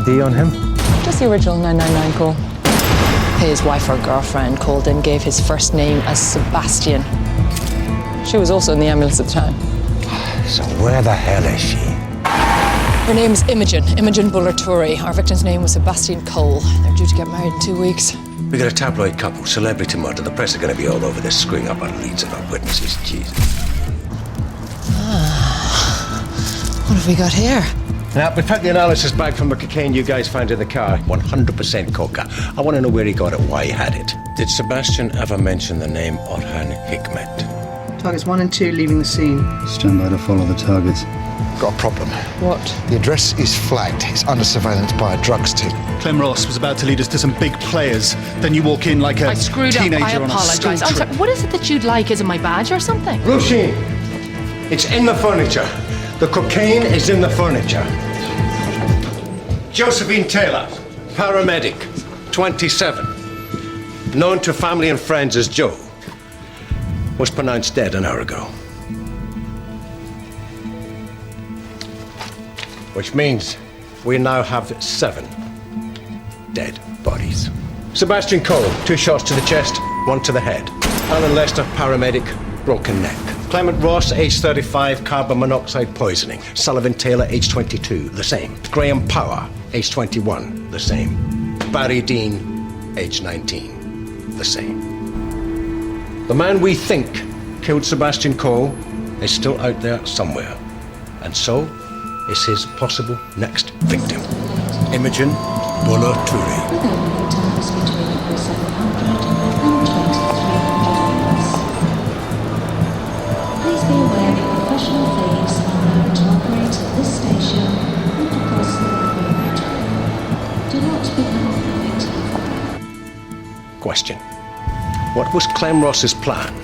ID on him? Just the original 999 call. His wife or girlfriend called in, gave his first name as Sebastian. She was also in the ambulance at the time. So where the hell is she? Her name is Imogen Bullerturi. Our victim's name was Sebastian Cole. They're due to get married in 2 weeks. We got a tabloid couple, celebrity murder. The press are going to be all over this, screwing up on leads and on witnesses. Jesus. What have we got here? Now, we packed the analysis back from the cocaine you guys found in the car. 100% coca. I want to know where he got it, why he had it. Did Sebastian ever mention the name Orhan Hikmet? Targets 1 and 2 leaving the scene. Stand by to follow the targets. Got a problem. What? The address is flagged. It's under surveillance by a drugs team. Clem Ross was about to lead us to some big players. Then you walk in like a I screwed up. teenager I on a school apologise. I'm trip. sorry. What is it that you'd like? Is it my badge or something? Roisin, it's in the furniture. The cocaine is in the furniture. Josephine Taylor, paramedic, 27. Known to family and friends as Joe. Was pronounced dead an hour ago. Which means we now have 7 dead bodies. Sebastian Cole, 2 shots to the chest, 1 to the head. Alan Lester, paramedic, broken neck. Clement Ross, age 35, carbon monoxide poisoning. Sullivan Taylor, age 22, the same. Graham Power, age 21, the same. Barry Dean, age 19, the same. The man we think killed Sebastian Cole is still out there somewhere. And so is his possible next victim. Imogen Bullerturi. Please be aware that professional thieves are allowed to operate at this station and across the railway. Do not become a victim. Question. What was Clem Ross's plan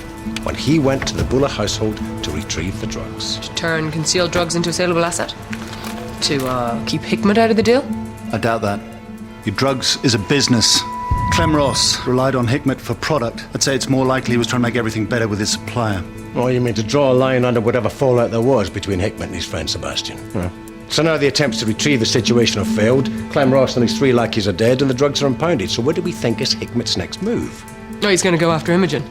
when he went to the Buller household to retrieve the drugs? To turn concealed drugs into a saleable asset? To keep Hikmet out of the deal? I doubt that. Your drugs is a business. Clem Ross relied on Hikmet for product. I'd say it's more likely he was trying to make everything better with his supplier. Oh, you mean to draw a line under whatever fallout there was between Hikmet and his friend Sebastian? Yeah. So now the attempts to retrieve the situation have failed. Clem Ross and his 3 lackeys are dead and the drugs are impounded. So what do we think is Hikmet's next move? Oh, he's going to go after Imogen.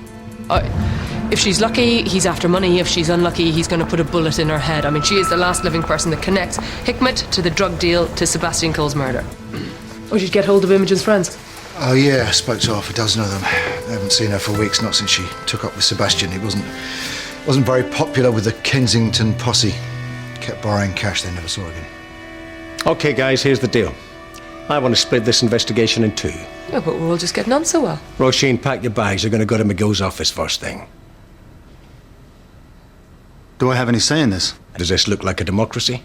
If she's lucky, he's after money. If she's unlucky, he's going to put a bullet in her head. I mean, she is the last living person that connects Hikmet to the drug deal to Sebastian Cole's murder. Oh, she'd get hold of Imogen's friends. Oh, yeah, I spoke to half a dozen of them. I haven't seen her for weeks, not since she took up with Sebastian. He wasn't very popular with the Kensington posse. Kept borrowing cash they never saw again. Okay, guys, here's the deal. I want to split this investigation in 2. Yeah, but we're all just getting on so well. Roisin, pack your bags. You're going to go to McGill's office first thing. Do I have any say in this? Does this look like a democracy?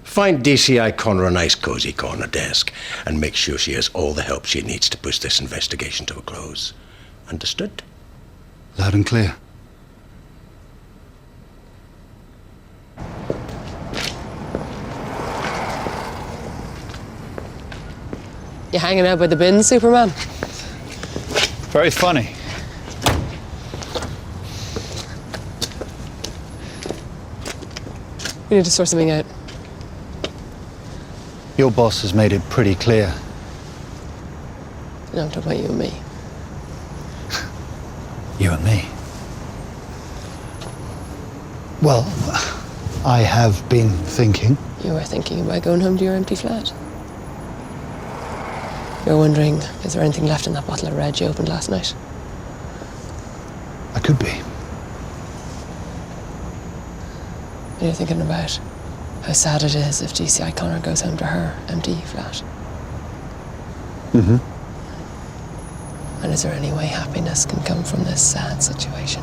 Find DCI Connor a nice cozy corner desk and make sure she has all the help she needs to push this investigation to a close. Understood? Loud and clear. You hanging out by the bins, Superman? Very funny. We need to sort something out. Your boss has made it pretty clear. No, I'm talking about you and me. You and me. Well, I have been thinking. You were thinking about going home to your empty flat. You're wondering, is there anything left in that bottle of red you opened last night? I could be. And you're thinking about how sad it is if DCI Connor goes home to her empty flat. Mm-hmm. And is there any way happiness can come from this sad situation?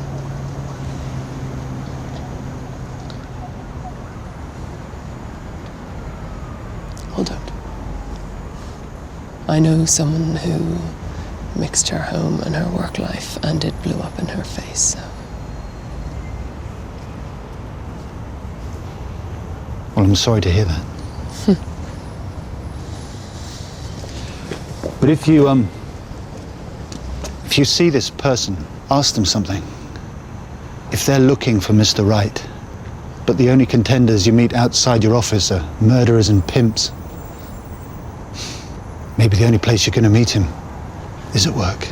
Hold on. I know someone who mixed her home and her work life, and it blew up in her face, so. Well, I'm sorry to hear that. But if you see this person, ask them something. If they're looking for Mr. Right, but the only contenders you meet outside your office are murderers and pimps, Maybe the only place you're going to meet him is at work.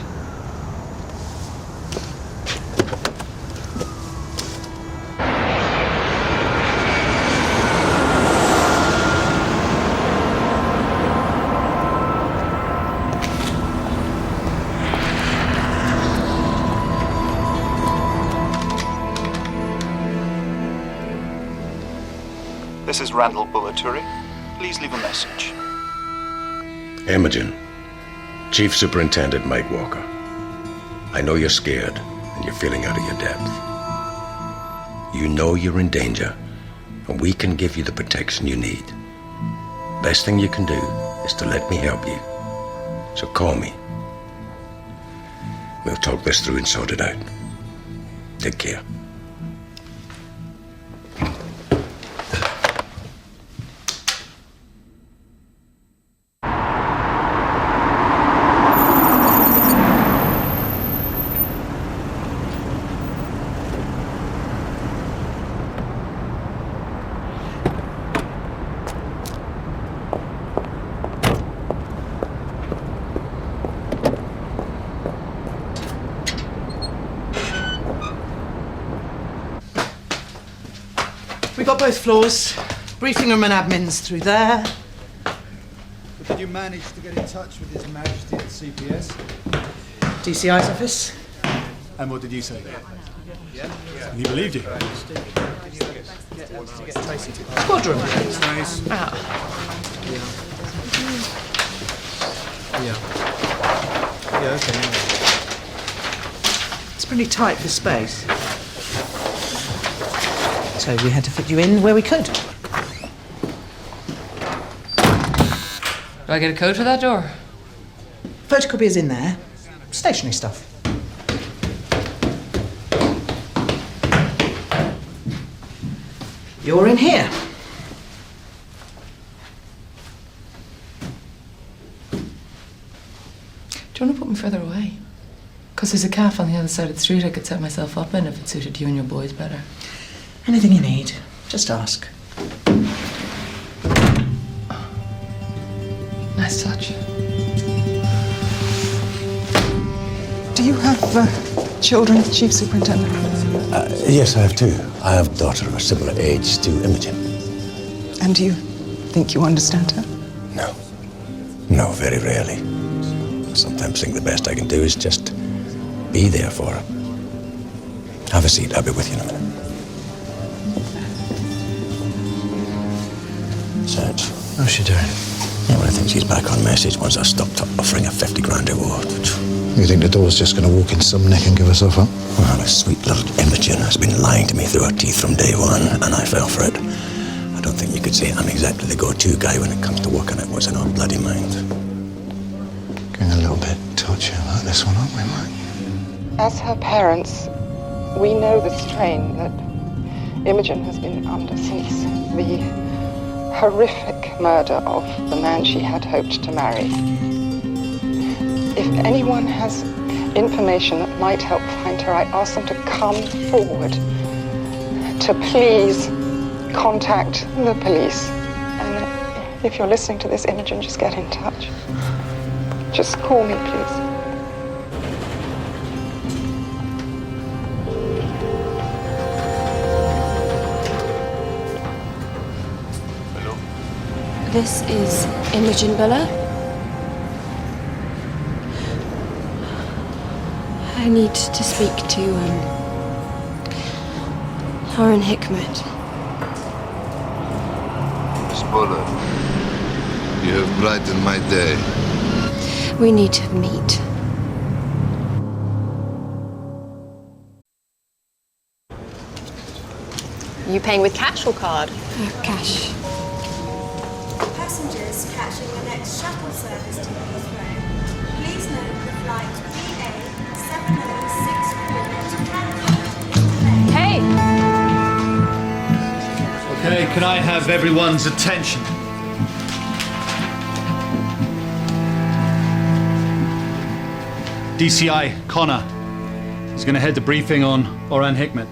This is Randall Bullaturi. Please leave a message. Imogen, Chief Superintendent Mike Walker. I know you're scared and you're feeling out of your depth. You know you're in danger, and we can give you the protection you need. Best thing you can do is to let me help you. So call me. We'll talk this through and sort it out. Take care. We got both floors. Briefing room and admin's through there. Did you manage to get in touch with His Majesty at CPS? DCI's office. And what did you say? He believed you. Squad room. It's pretty tight for space. So we had to fit you in where we could. Do I get a code for that door? Photocopier's in there. Stationary stuff. You're in here. Do you want to put me further away? Because there's a cafe on the other side of the street I could set myself up in if it suited you and your boys better. Anything you need, just ask. Nice touch. Do you have children, Chief Superintendent? Yes, I have two. I have a daughter of a similar age to Imogen. And do you think you understand her? No. No, very rarely. I sometimes think the best I can do is just be there for her. Have a seat. I'll be with you in a minute. Serge. How's she doing? Yeah, well, I think she's back on message once I stopped offering a 50 grand reward. You think the door's just going to walk in some neck and give herself up? Well, a sweet little Imogen has been lying to me through her teeth from day one, and I fell for it. I don't think you could say I'm exactly the go-to guy when it comes to working at what's in our bloody mind. Getting a little bit touchy about this one, aren't we, Mike? As her parents, we know the strain that Imogen has been under since the horrific murder of the man she had hoped to marry. If anyone has information that might help find her, I ask them to come forward, to please contact the police. And if you're listening to this, Imogen, just get in touch. Just call me, please. This is Imogen Buller. I need to speak to Lauren Hickmet. Miss Buller, you have brightened my day. We need to meet. You paying with cash or card? Cash. Passengers catching the next shuttle service to Heathrow, please note the flight BA7064 to Frankfurt is delayed. Hey! Okay, can I have everyone's attention? DCI Connor is going to head the briefing on Oran Hickmet.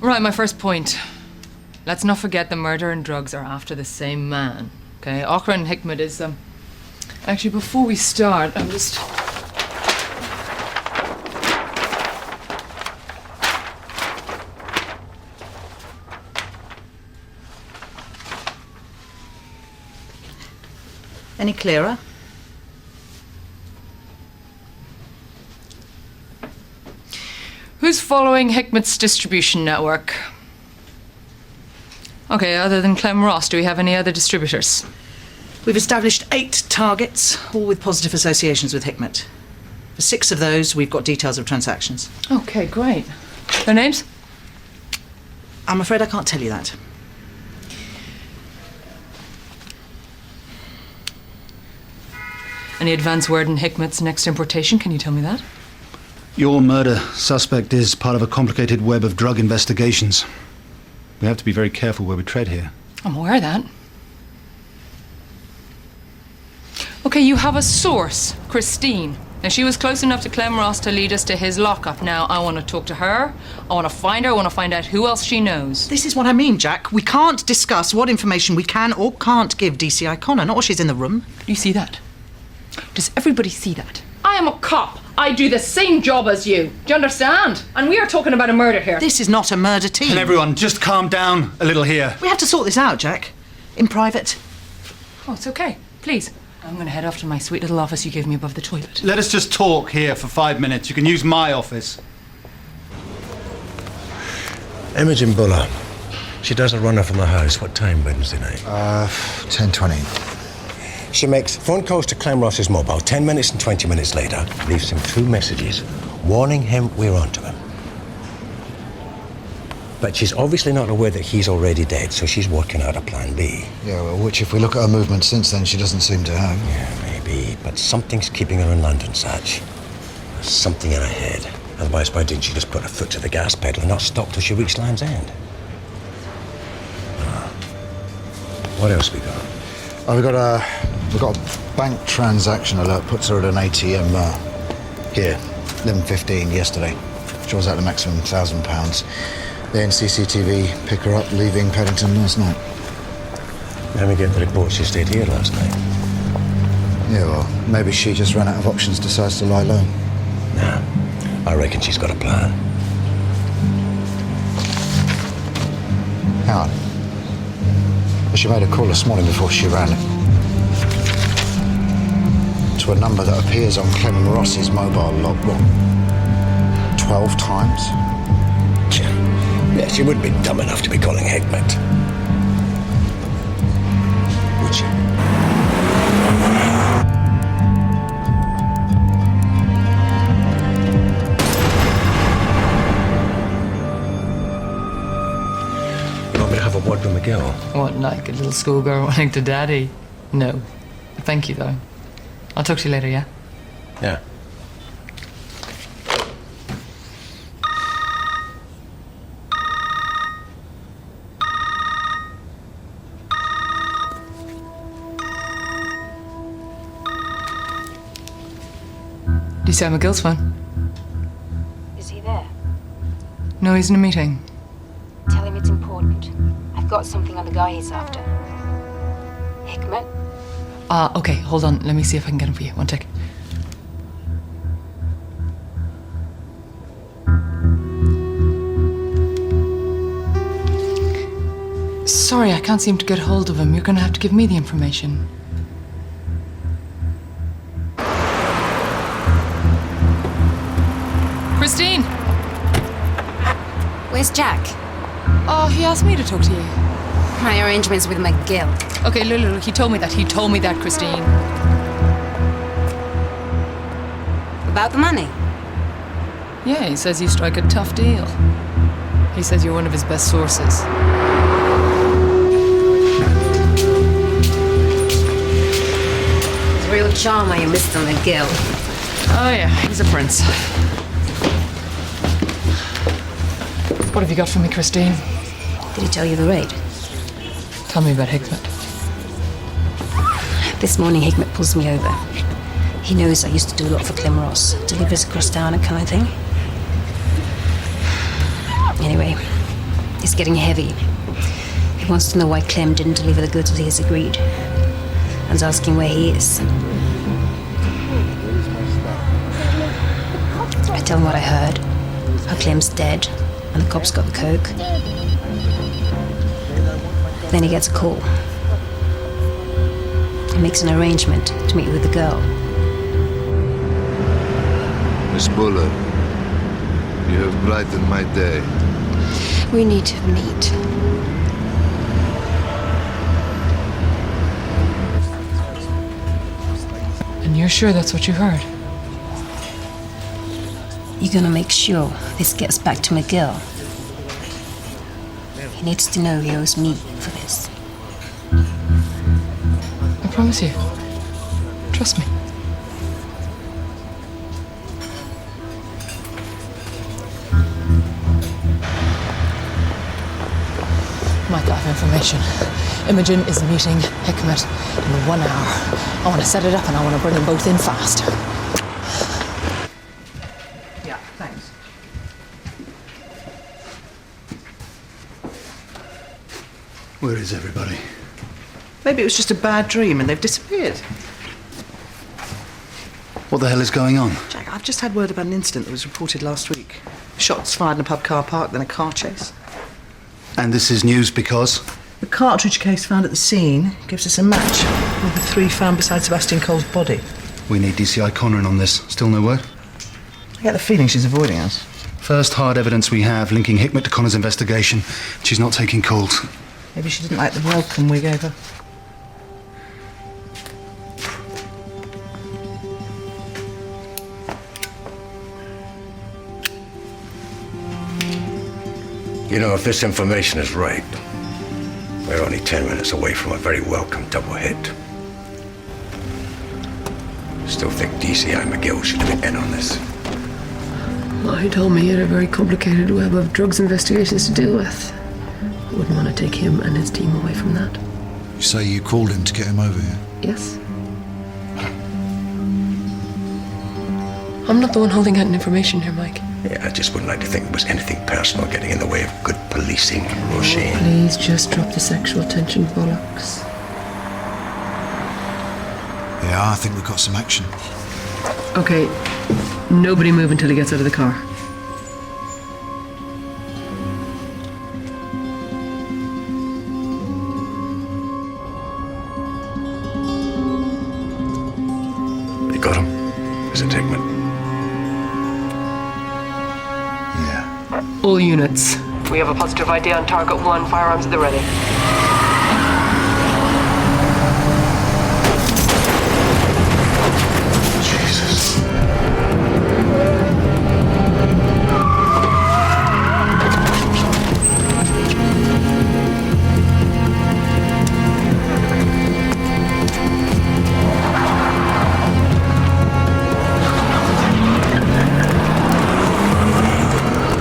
Right, my first point. Let's not forget the murder and drugs are after the same man. Okay, Oran Hickmet is Actually, before we start, I'm just... Any clearer? Who's following Hikmet's distribution network? Okay, other than Clem Ross, do we have any other distributors? We've established 8 targets, all with positive associations with Hikmet. For 6 of those, we've got details of transactions. Okay, great. Their names? I'm afraid I can't tell you that. Any advance word on Hikmet's next importation? Can you tell me that? Your murder suspect is part of a complicated web of drug investigations. We have to be very careful where we tread here. I'm aware of that. Okay, you have a source, Christine. Now, she was close enough to Clem Ross to lead us to his lockup. Now, I want to talk to her. I want to find her. I want to find out who else she knows. This is what I mean, Jack. We can't discuss what information we can or can't give DCI Connor, not while she's in the room. Do you see that? Does everybody see that? I am a cop. I do the same job as you. Do you understand? And we are talking about a murder here. This is not a murder team. Can everyone just calm down a little here? We have to sort this out, Jack. In private. Oh, it's okay. Please. I'm going to head off to my sweet little office you gave me above the toilet. Let us just talk here for 5 minutes. You can use my office. Imogen Buller. She does a runner from the house. What time Wednesday night? 10:20. She makes phone calls to Clem Ross's mobile. 10 minutes and 20 minutes later, leaves him 2 messages warning him we're onto him. But she's obviously not aware that he's already dead, so she's working out a plan B. Yeah, well, which if we look at her movement since then, she doesn't seem to have. Yeah, maybe, but something's keeping her in London, Satch. There's something in her head. Otherwise, why didn't she just put her foot to the gas pedal and not stop till she reached Land's End? What else we got? Oh, we've got a bank transaction alert, puts her at an ATM here, 11:15 yesterday. Draws out the maximum £1,000. The NCCTV pick her up leaving Paddington last night. Let me get the report she stayed here last night. Yeah, well, maybe she just ran out of options, decides to lie low. Nah, I reckon she's got a plan. Hang on. She made a call this morning before she ran to a number that appears on Clem Ross's mobile log. What? 12 times? Yeah, she would be dumb enough to be calling Hikmet. Would she? You want me to have a word with McGill? What, like a little schoolgirl running to daddy? No. Thank you, though. I'll talk to you later, yeah? Yeah. Do you see McGill's phone? Is he there? No, he's in a meeting. Tell him it's important. I've got something on the guy he's after. Hikmet? Okay, hold on. Let me see if I can get him for you. One tick. Sorry, I can't seem to get hold of him. You're gonna have to give me the information. Christine! Where's Jack? Oh, he asked me to talk to you. My arrangements with McGill. Okay, Lulu, he told me that. He told me that, Christine. About the money? Yeah, he says you strike a tough deal. He says you're one of his best sources. He's a real charmer, you Mr. McGill. Oh, yeah, he's a prince. What have you got for me, Christine? Did he tell you the rate? Tell me about Hikmet. This morning, Hikmet pulls me over. He knows I used to do a lot for Clem Ross. Delivers across town and kind of thing. Anyway, it's getting heavy. He wants to know why Clem didn't deliver the goods as he has agreed. And's asking where he is. tell him what I heard. How Clem's dead, and the cops got the coke. Then he gets a call. He makes an arrangement to meet with the girl. Miss Buller, you have brightened my day. We need to meet. And you're sure that's what you heard? You're gonna make sure this gets back to McGill. He needs to know he owes me for this. I promise you. Trust me. Mike, I have information. Imogen is meeting Hikmet in 1 hour. I want to set it up and I want to bring them both in fast. Yeah, thanks. Where is everybody? Maybe it was just a bad dream and they've disappeared. What the hell is going on? Jack, I've just had word about an incident that was reported last week. Shots fired in a pub car park, then a car chase. And this is news because? The cartridge case found at the scene gives us a match with the 3 found beside Sebastian Cole's body. We need DCI Connor in on this. Still no word? I get the feeling she's avoiding us. First hard evidence we have linking Hikmet to Connor's investigation. She's not taking calls. Maybe she didn't like the welcome we gave her. You know, if this information is right, we're only 10 minutes away from a very welcome double hit. Still think DCI McGill should have been in on this. Well, he told me he had a very complicated web of drugs investigations to deal with. I wouldn't want to take him and his team away from that. You say you called him to get him over here? Yes. I'm not the one holding out information here, Mike. Yeah, I just wouldn't like to think it was anything personal getting in the way of good policing, Roisin. Please just drop the sexual tension bollocks. Yeah, I think we've got some action. Okay, nobody move until he gets out of the car. You got him? Is it Hikmet? Yeah. All units. We have a positive ID on target 1. Firearms at the ready. Jesus.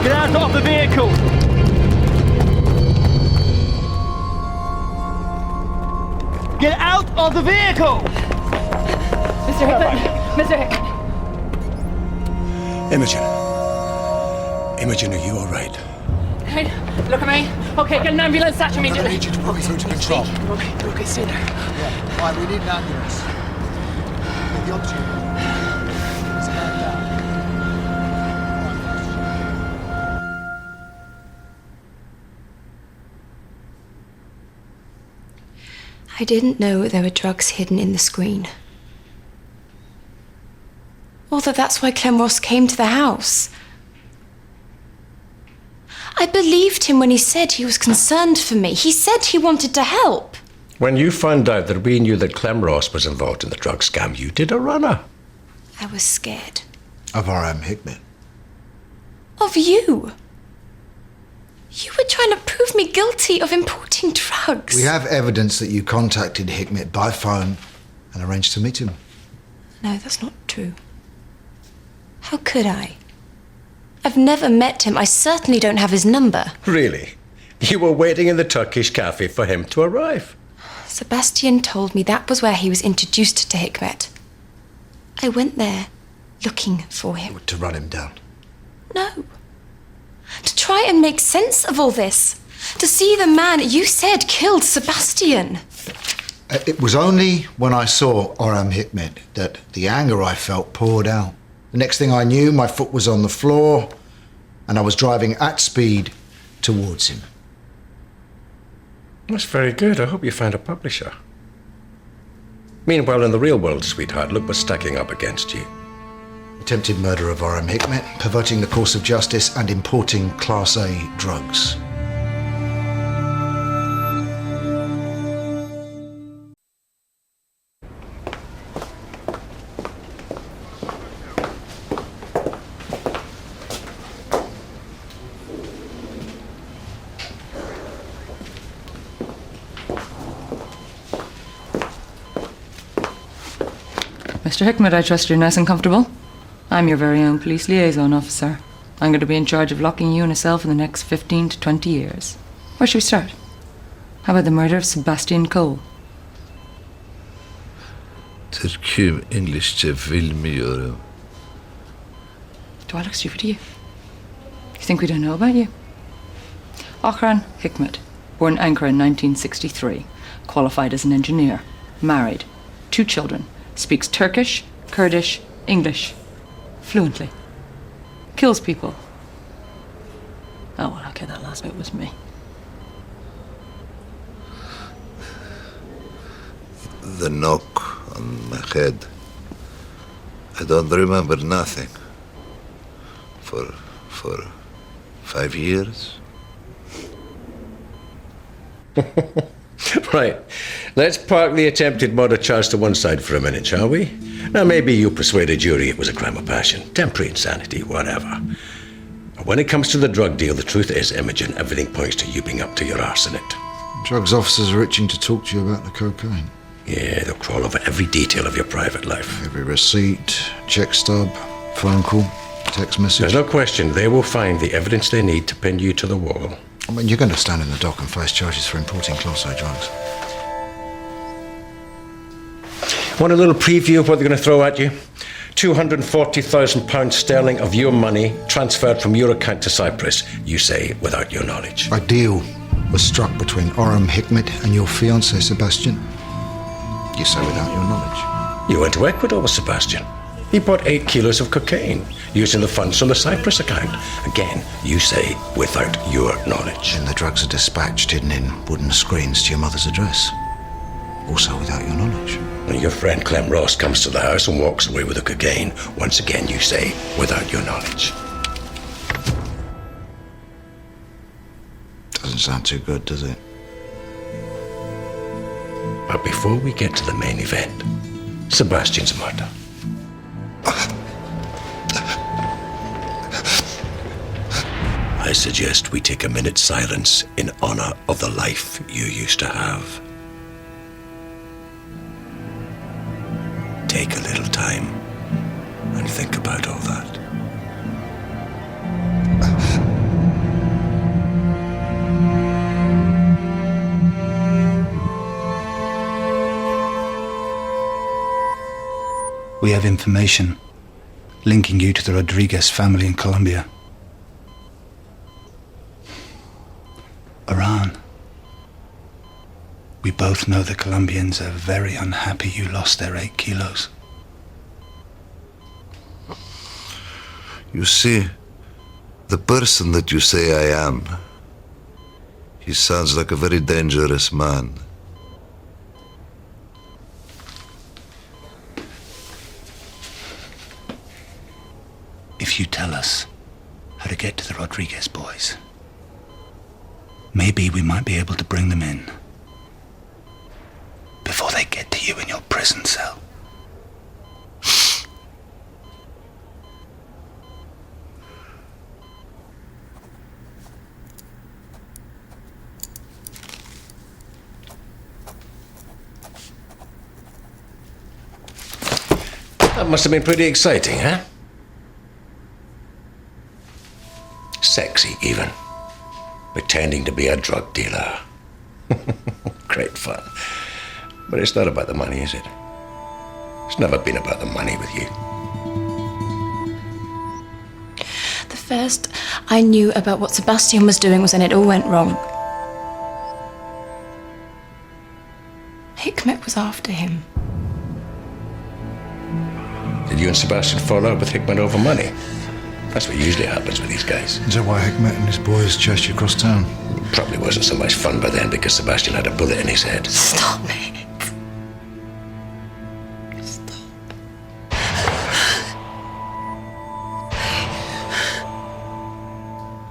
Get out of the vehicle! Get out of the vehicle! Mr. Hickman! Mr. Hickman! Imogen. Imogen, are you all right? Hey, look at me. Okay, get an ambulance at immediately. I need you to put me through to control. Okay, stay there. Yeah. Right, we need an ambulance. With the oxygen. There's a man down. I didn't know there were drugs hidden in the screen. Or that that's why Clem Ross came to the house. I believed him when he said he was concerned for me. He said he wanted to help. When you found out that we knew that Clem Ross was involved in the drug scam, you did a runner. I was scared. Of R.M. Hikmet. Of you. You were trying to prove me guilty of importing drugs. We have evidence that you contacted Hikmet by phone and arranged to meet him. No, that's not true. How could I? I've never met him. I certainly don't have his number. Really? You were waiting in the Turkish cafe for him to arrive? Sebastian told me that was where he was introduced to Hikmet. I went there looking for him. To run him down. No. To try and make sense of all this. To see the man you said killed Sebastian. It was only when I saw R.M. Hikmet that the anger I felt poured out. The next thing I knew, my foot was on the floor and I was driving at speed towards him. That's very good. I hope you find a publisher. Meanwhile, in the real world, sweetheart, look what's stacking up against you. Attempted murder of Orem Hikmet, perverting the course of justice and importing Class A drugs. Mr. Hikmet, I trust you're nice and comfortable. I'm your very own police liaison officer. I'm going to be in charge of locking you in a cell for the next 15 to 20 years. Where should we start? How about the murder of Sebastian Cole? Türkçe, İngilizce bilmiyorum. Do I look stupid to you? You think we don't know about you? Akran Hikmet, born Ankara in 1963, qualified as an engineer, married, 2 children, speaks Turkish, Kurdish, English, fluently. Kills people. Oh, well, okay, that last bit was me. The knock on my head. I don't remember nothing. For 5 years. Right. Let's park the attempted murder charge to one side for a minute, shall we? Now, maybe you persuade a jury it was a crime of passion, temporary insanity, whatever. But when it comes to the drug deal, the truth is, Imogen, everything points to you being up to your arse in it. Drugs officers are itching to talk to you about the cocaine. Yeah, they'll crawl over every detail of your private life. Every receipt, check stub, phone call, text message. There's no question they will find the evidence they need to pin you to the wall. I mean, you're going to stand in the dock and face charges for importing Class A drugs. Want a little preview of what they're going to throw at you? £240,000 sterling of your money transferred from your account to Cyprus, you say, without your knowledge. A deal was struck between Orem Hikmet and your fiancé, Sebastian. You say without your knowledge. You went to Ecuador with Sebastian. He bought 8 kilos of cocaine, using the funds from the Cyprus account. Again, you say without your knowledge. And the drugs are dispatched hidden in wooden screens to your mother's address. Also without your knowledge. When your friend Clem Ross comes to the house and walks away with the cocaine, once again you say without your knowledge. Doesn't sound too good, does it? But before we get to the main event, Sebastian's murder. I suggest we take a minute's silence in honor of the life you used to have. Take a little time and think about all that. We have information linking you to the Rodriguez family in Colombia. Iran. We both know the Colombians are very unhappy you lost their 8 kilos. You see, the person that you say I am, he sounds like a very dangerous man. If you tell us how to get to the Rodriguez boys, maybe we might be able to bring them in before they get to you in your prison cell. That must have been pretty exciting, huh? Sexy, even. Pretending to be a drug dealer. Great fun. But it's not about the money, is it? It's never been about the money with you. The first I knew about what Sebastian was doing was when it all went wrong. Hikmet was after him. Did you and Sebastian fall out with Hickman over money? That's what usually happens with these guys. Is that why Hickmet and his boys chased you across town? Probably wasn't so much fun by then because Sebastian had a bullet in his head. Stop it.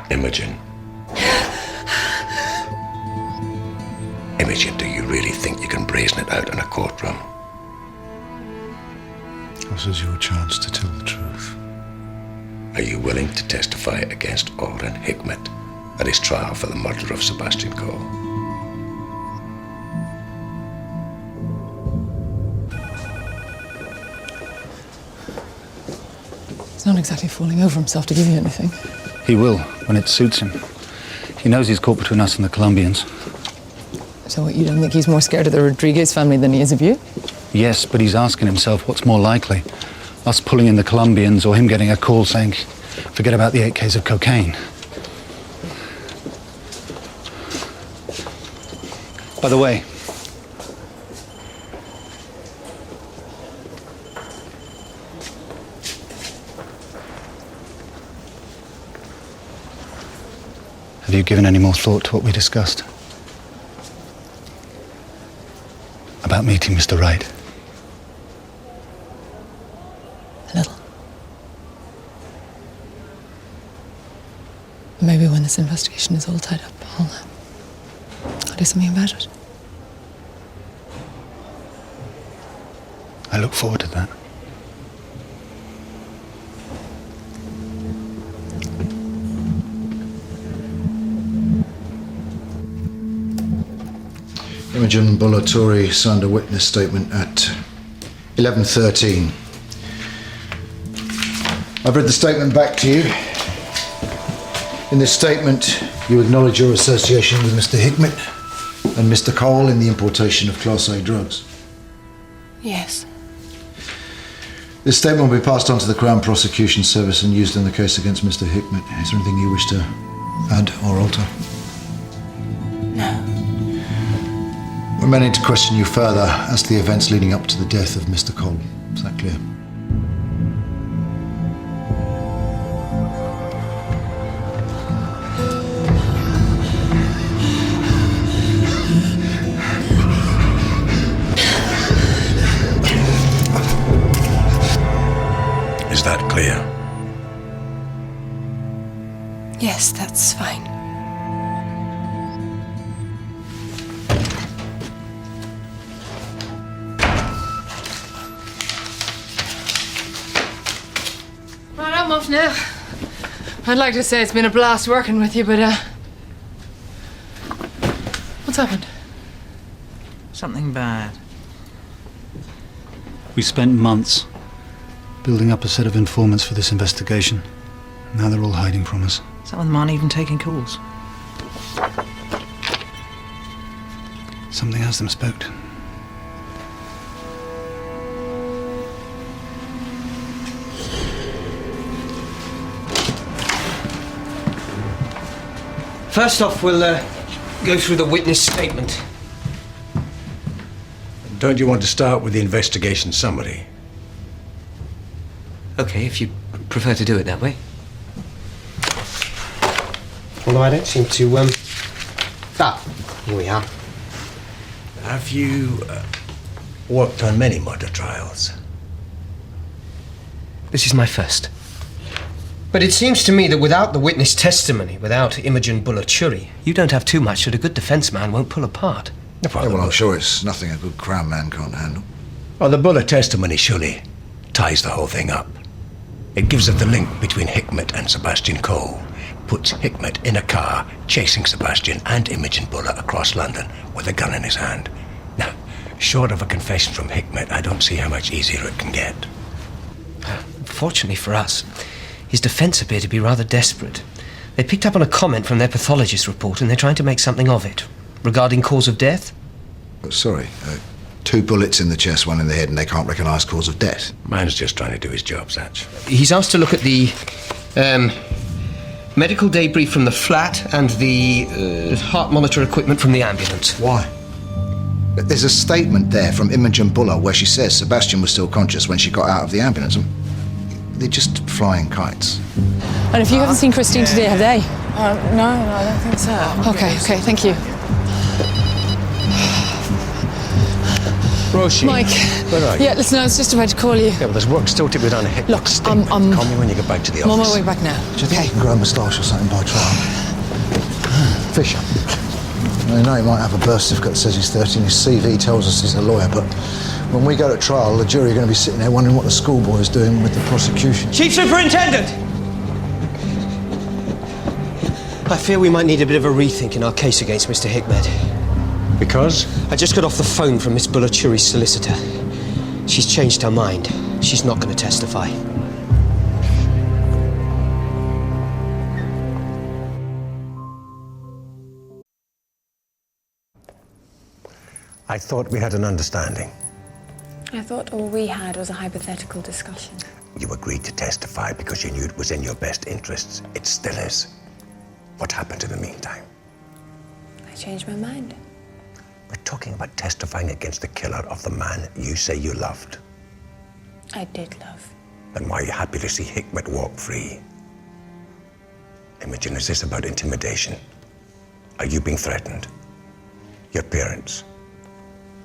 Imogen. Imogen, do you really think you can brazen it out in a courtroom? This is your chance to tell the truth. Are you willing to testify against Alden Hickmet at his trial for the murder of Sebastian Cole? He's not exactly falling over himself to give you anything. He will, when it suits him. He knows he's caught between us and the Colombians. So what, you don't think he's more scared of the Rodriguez family than he is of you? Yes, but he's asking himself what's more likely. Us pulling in the Colombians or him getting a call saying, forget about the 8 Ks of cocaine. By the way, have you given any more thought to what we discussed? About meeting Mr. Wright? A little. Maybe when this investigation is all tied up, I'll do something about it. I look forward to that. Imogen Bollatore signed a witness statement at 11:13. I've read the statement back to you. In this statement, you acknowledge your association with Mr. Hickmet and Mr. Cole in the importation of Class A drugs. Yes. This statement will be passed on to the Crown Prosecution Service and used in the case against Mr. Hickmet. Is there anything you wish to add or alter? No. We may need to question you further as to the events leading up to the death of Mr. Cole. Is that clear? Is that clear? Yes, that's fine. Right, I'm off now. I'd like to say it's been a blast working with you, but, what's happened? Something bad. We spent months building up a set of informants for this investigation. Now they're all hiding from us. Some of them aren't even taking calls. Something has them spooked. First off, we'll go through the witness statement. Don't you want to start with the investigation summary? Okay, if you prefer to do it that way. Although I don't seem to, here we are. Have you worked on many murder trials? This is my first. But it seems to me that without the witness testimony, without Imogen Bollatore, you don't have too much that a good defence man won't pull apart. Well, I'm sure it's nothing a good Crown man can't handle. Well, the bullet testimony surely ties the whole thing up. It gives us the link between Hickmet and Sebastian Cole. Puts Hickmet in a car, chasing Sebastian and Imogen Buller across London with a gun in his hand. Now, short of a confession from Hickmet, I don't see how much easier it can get. Fortunately for us, his defence appear to be rather desperate. They picked up on a comment from their pathologist report and they're trying to make something of it. Regarding cause of death? Sorry, 2 bullets in the chest, 1 in the head, and they can't recognise cause of death. Man's just trying to do his job, Satch. He's asked to look at the medical debris from the flat and the heart monitor equipment from the ambulance. Why? But there's a statement there from Imogen Buller where she says Sebastian was still conscious when she got out of the ambulance. They're just flying kites. And if you haven't seen Christine today, have they? No, I don't think so. Okay, thank you. Roisin, Mike. where are you? Yeah, listen, I was just about to call you. Yeah, well, there's work still to be done. Look, Call me when you get back to the I'm on office. my way back now. Do you think he can grow a moustache or something by trial? Fisher. I know he might have a birth certificate that says he's 13. His CV tells us he's a lawyer, but when we go to trial, the jury are going to be sitting there wondering what the schoolboy is doing with the prosecution. Chief Superintendent! I fear we might need a bit of a rethink in our case against Mr. Hikmet. Because? I just got off the phone from Miss Bulaturi's solicitor. She's changed her mind. She's not going to testify. I thought we had an understanding. I thought all we had was a hypothetical discussion. You agreed to testify because you knew it was in your best interests. It still is. What happened in the meantime? I changed my mind. We're talking about testifying against the killer of the man you say you loved. I did love. Then why are you happy to see Hikmet walk free? Imogen, is this about intimidation? Are you being threatened? Your parents?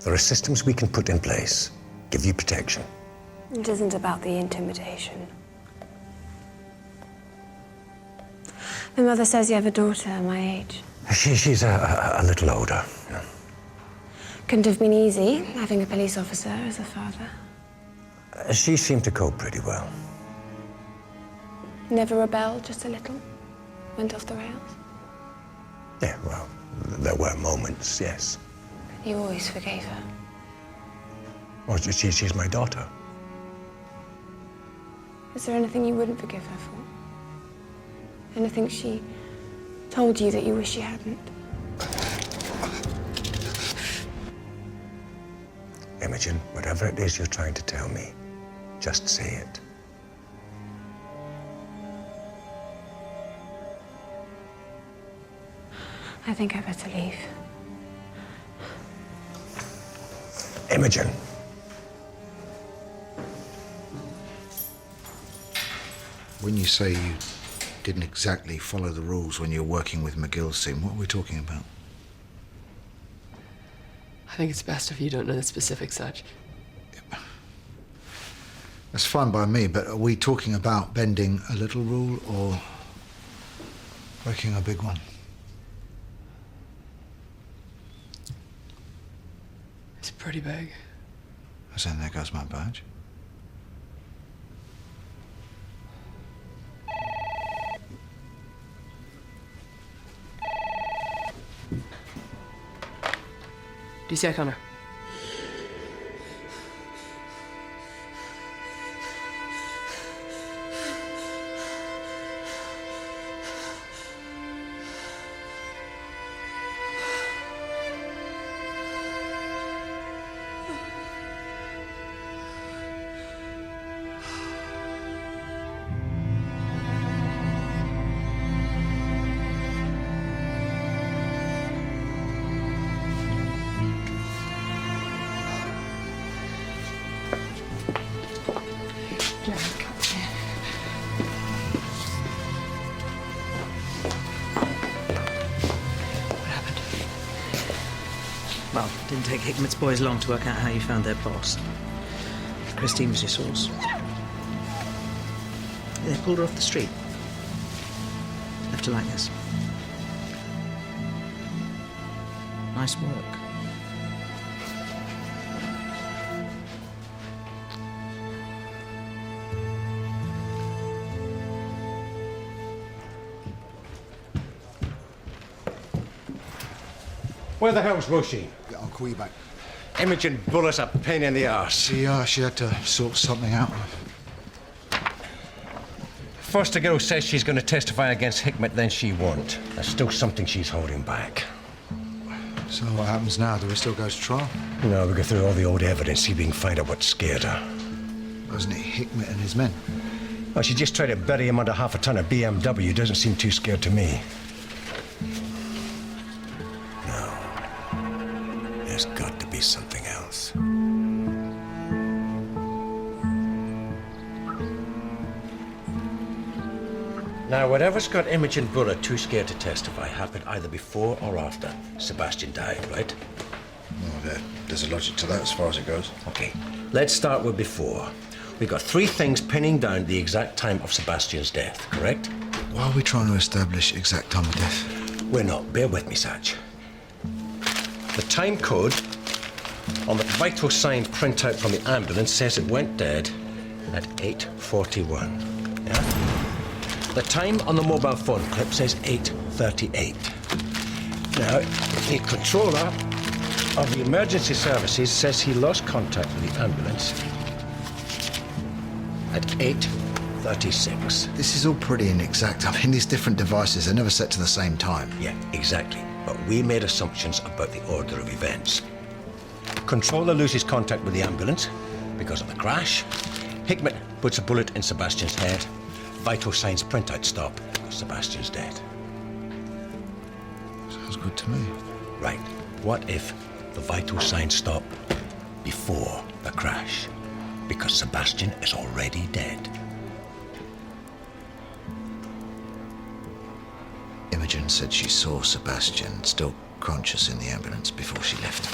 There are systems we can put in place, give you protection. It isn't about the intimidation. My mother says you have a daughter my age. She's a little older. Yeah. Couldn't have been easy, having a police officer as a father. She seemed to cope pretty well. Never rebelled, just a little? Went off the rails? Yeah, well, there were moments, yes. You always forgave her. Well, she's my daughter. Is there anything you wouldn't forgive her for? Anything she told you that you wish you hadn't? Imogen, whatever it is you're trying to tell me, just say it. I think I better leave. Imogen. When you say you didn't exactly follow the rules when you were working with McGill's team, what are we talking about? I think it's best if you don't know the specifics, Saj. That's fine by me, but are we talking about bending a little rule or breaking a big one? It's pretty big. As in, there goes my badge. DC O'Connor. Well, didn't take Hikmet's boys long to work out how you found their boss. Christine was your source. They pulled her off the street. Left her like this. Nice work. Where the hell's Roisin? Yeah, I'll call you back. Imogen Buller's a pain in the arse. She had to sort something out. First the girl says she's going to testify against Hikmet, then she won't. There's still something she's holding back. So what happens now? Do we still go to trial? No, we go through all the old evidence, see if we can find out what scared her. Wasn't it Hikmet and his men? Well, she just tried to bury him under half a ton of BMW. Doesn't seem too scared to me. No. There's got to be Now, whatever's got Imogen Buller too scared to testify happened either before or after Sebastian died, right? Well, there's a logic to that as far as it goes. Okay, let's start with before. We've got 3 things pinning down the exact time of Sebastian's death, correct? Why are we trying to establish exact time of death? We're not. Bear with me, Satch. The time code on the vital signs printout from the ambulance says it went dead at 8:41. Yeah? The time on the mobile phone clip says 8:38. Now, the controller of the emergency services says he lost contact with the ambulance at 8:36. This is all pretty inexact. I mean, these different devices are never set to the same time. Yeah, exactly. But we made assumptions about the order of events. Controller loses contact with the ambulance because of the crash. Hickmet puts a bullet in Sebastian's head. Vital signs printout stop because Sebastian's dead. Sounds good to me. Right. What if the vital signs stop before the crash? Because Sebastian is already dead. Imogen said she saw Sebastian still conscious in the ambulance before she left.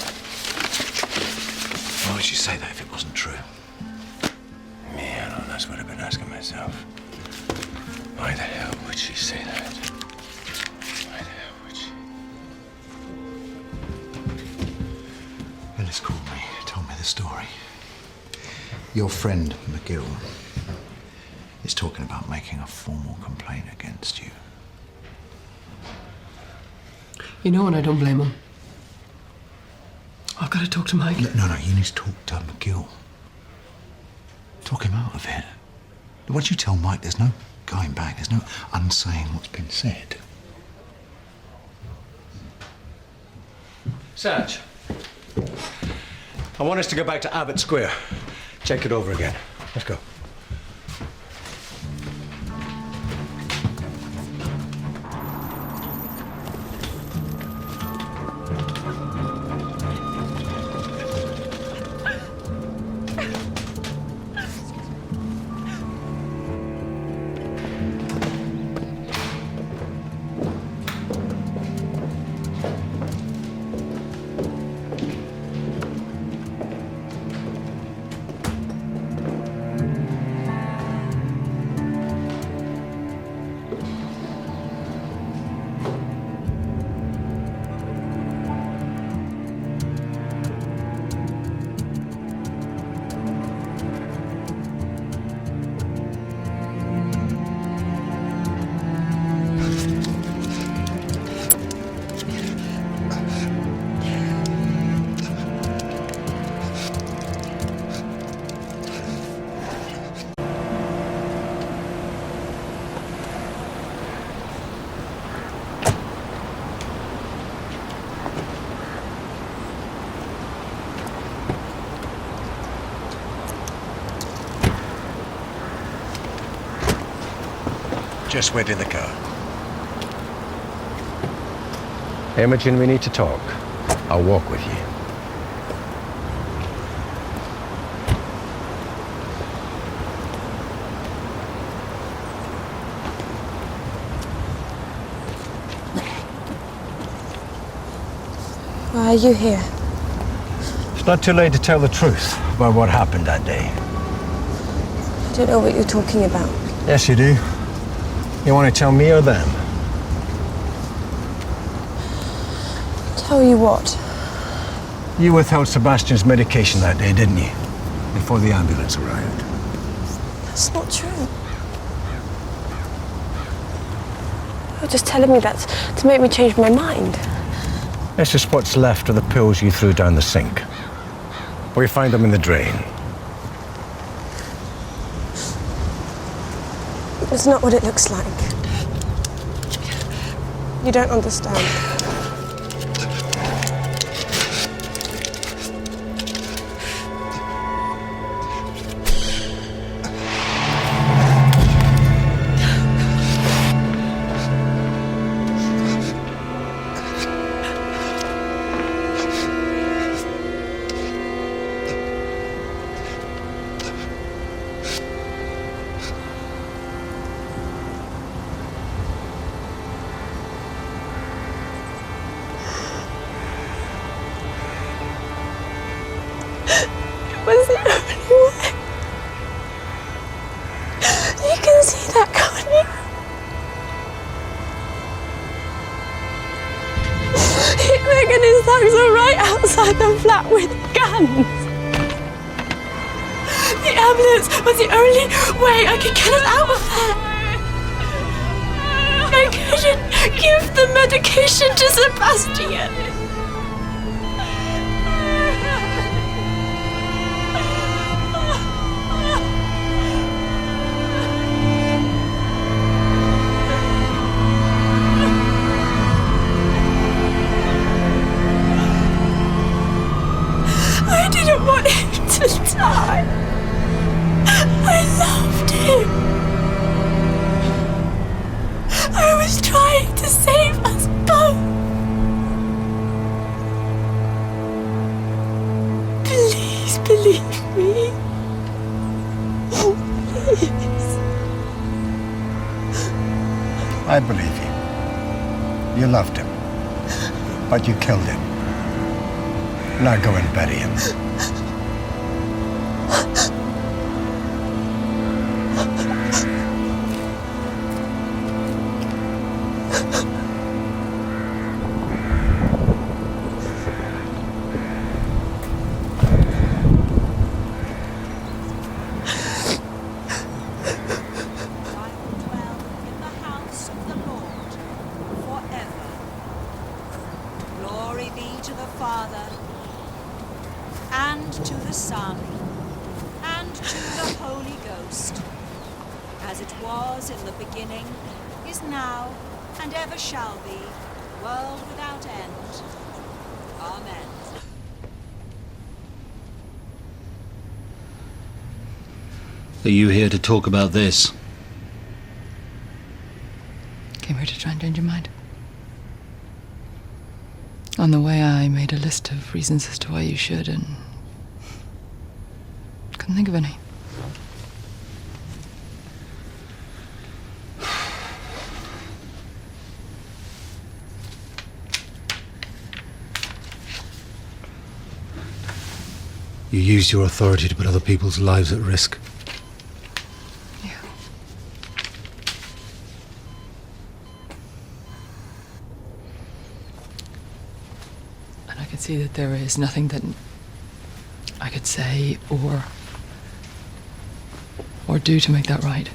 Why would she say that if it wasn't true? Yeah, no, that's what I've been asking myself. Why the hell would she say that? Why the hell would she? Ellis called me, told me the story. Your friend, McGill, is talking about making a formal complaint against you. You know, and I don't blame him. I've got to talk to Mike. No, you need to talk to McGill. Talk him out of it. Once you tell Mike, there's no going back. There's no unsaying what's been said. Sarge, I want us to go back to Abbott Square. Check it over again. Let's go. Just wait in the car. Imogen, we need to talk. I'll walk with you. Why are you here? It's not too late to tell the truth about what happened that day. I don't know what you're talking about. Yes, you do. You want to tell me or them? Tell you what? You withheld Sebastian's medication that day, didn't you? Before the ambulance arrived. That's not true. You're just telling me that to make me change my mind. This is what's left of the pills you threw down the sink. We find them in the drain. It's not what it looks like. You don't understand. and his thugs are right outside the flat with guns. The ambulance was the only way I could get us out of there. I couldn't give the medication to Sebastian. I didn't want him to die. I loved him. I was trying to save us both. Please believe me. Please. I believe you. You loved him. But you killed him. Now go and bury him. Glory be to the Father, and to the Son, and to the Holy Ghost, as it was in the beginning, is now, and ever shall be, world without end. Amen. Are you here to talk about this? Came here to try and change your mind. On the way, I made a list of reasons as to why you should, and couldn't think of any. You used your authority to put other people's lives at risk. Yeah. And I could see that there is nothing that I could say or do to make that right.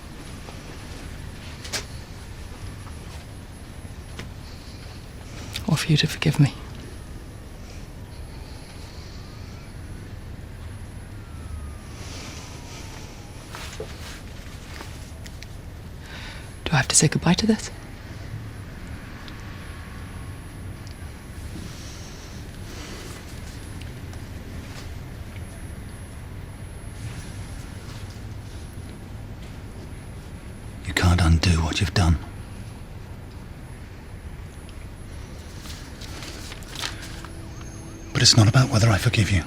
Or for you to forgive me. Do I have to say goodbye to this? You can't undo what you've done. But it's not about whether I forgive you.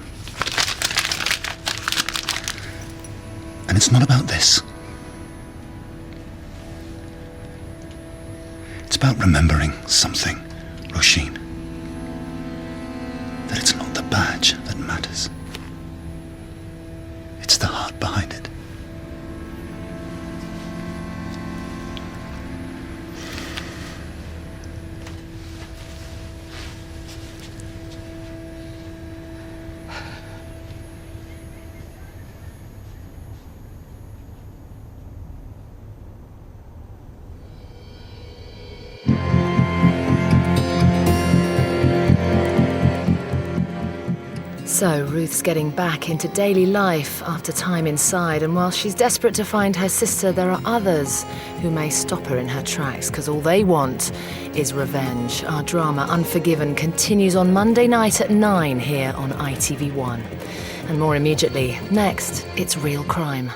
And it's not about this. It's about remembering something, Roisin. That it's not the badge that matters. It's the heart behind it. So Ruth's getting back into daily life after time inside, and while she's desperate to find her sister, there are others who may stop her in her tracks, because all they want is revenge. Our drama Unforgiven continues on Monday night at 9 here on ITV1. And more immediately, next, it's Real Crime.